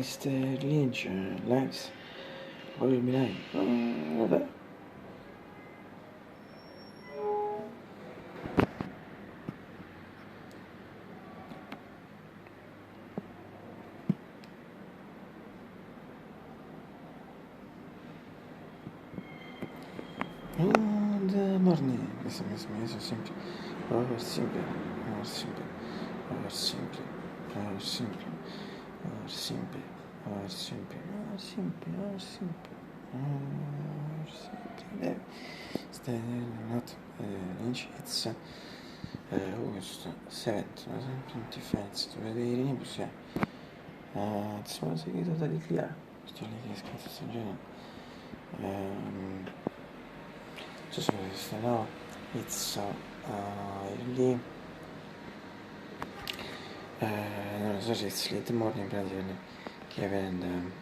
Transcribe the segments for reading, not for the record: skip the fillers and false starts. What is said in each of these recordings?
Mr. Lynch likes. What will be like? Vabbè. Good morning. Listen, so simple. Over simple. Over simple. Over simple. Over simple. Over simple. Over simple. Over simple. Over simple. Over simple. Not Lynch. It's August 7th, 2025. Sto vedere in bus. Sono seguito dall'Italia. Sto lì che scritto sto genere. Just now it's early. Non so se it's late morning pratically. Given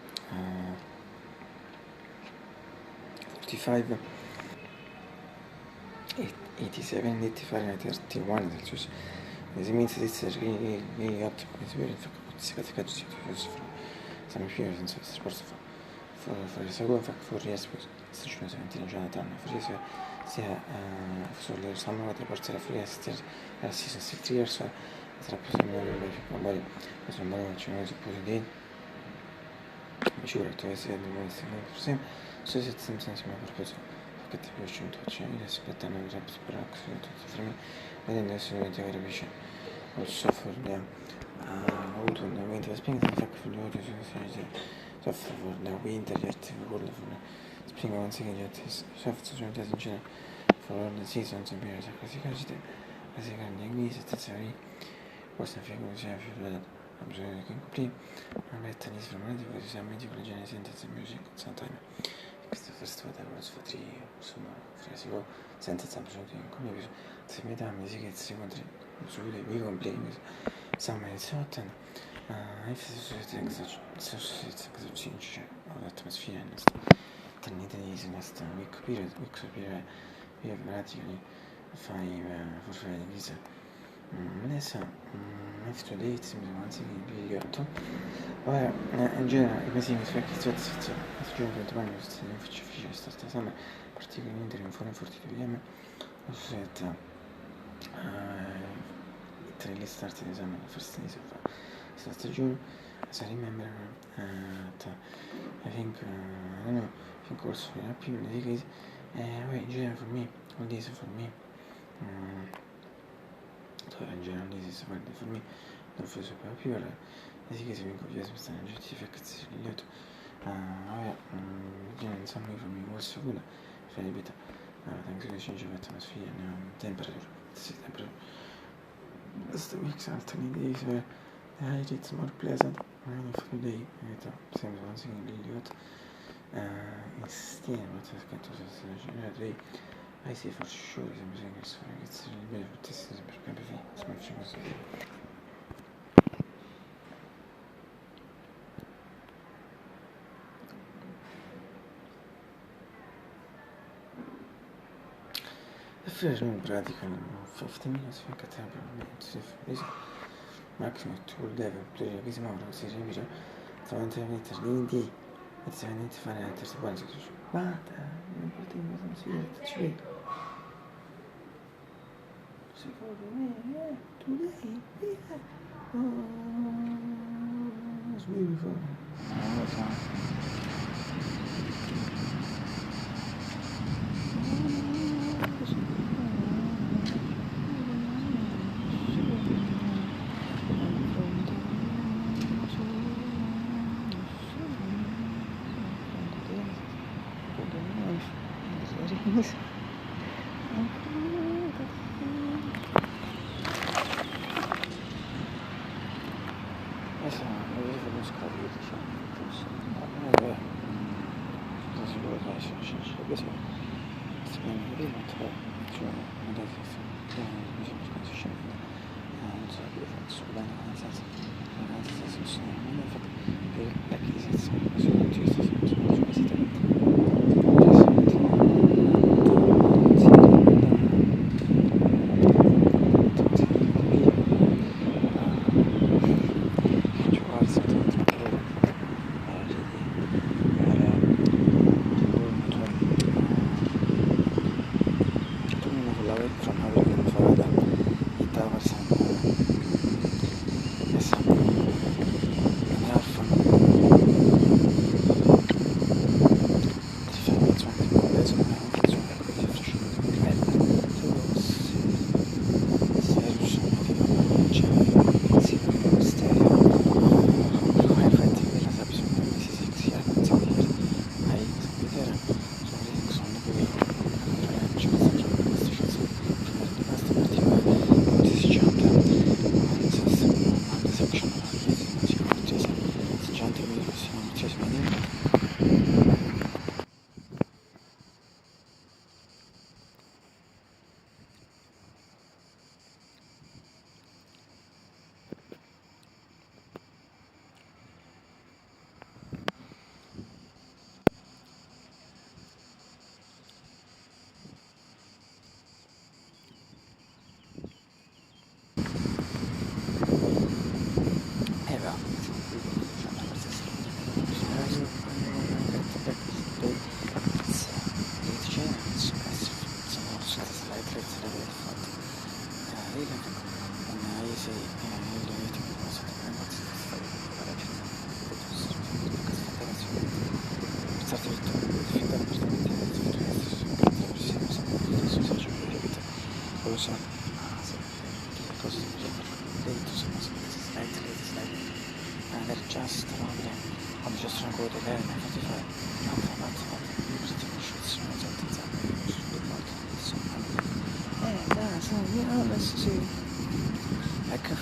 45, 87, 80 Fahrenheit, 31 Celsius. This means it's really, really hot. It's very difficult to see some fears and so it's for the second fact 4 years because stagione 17 già da anno 4 years sia sulle summer the ports of years season 6 years sarà possibile magari questo non c'è un po' di sure to essere di nuovo sempre se siete senza ma proprio che ti piace un po' c'è il rispetto a noi per tutti per me vedendo se non ti avere vicino also for the autumn and winter spring in fact for the autumn so for the winter yet for the spring once again yet is soft so it doesn't change for the seasons and periods così grandi inglesi stazioni questa figura ha bisogno di complete una metta di sfrumati poi si ammette con le genere sentenze music sometime questo festival da quello sfatri insomma frasico sentenza bisogno di come se metà musica e si contri su dei big complete some it's hot and if the society change l'atmosfera tenete di sinastra week period we have practically 5 for this adesso after dates mi sono anzi il 8 ora in genere i mesi mi sono chiesto se giorno 20 anni se non faccio ufficio sta esame particolarmente in forma forti di VM ho scelto tra le start esame la first days of questa stagione as I remember I think I don't know I think also happy with the case in general for me all this for me in general this is for me non fai super più ora così che si mi copia su questa giustificazione di lieto insomma for me also good fai beta thanks to the change of atmosphere and temperature as the weeks alternate days where the height it's more pleasant rainy for the day same once again really hot instead what has got to say I see for sure it's really better for this is per smushing us the first one practically 50 minutes finché tempo maximum tool level player che si muove così riesce davanti a mettere l'indi e si va a fare la terza parte guarda non potevo consigliare ci vedo secondo me today it's beautiful just quando ci sono cose che mi fate fare un'altra parte conoscenza adesso sì ecco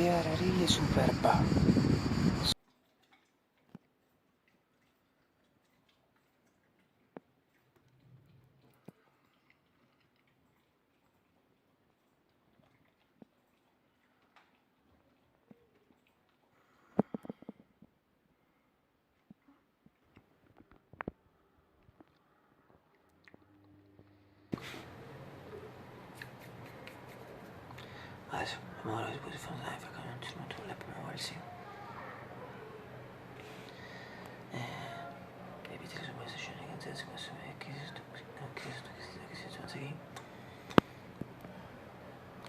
era righe superba. Adesso, ora si può fare perché non ci sono le prime sì. Evitare su queste scene che si possono che si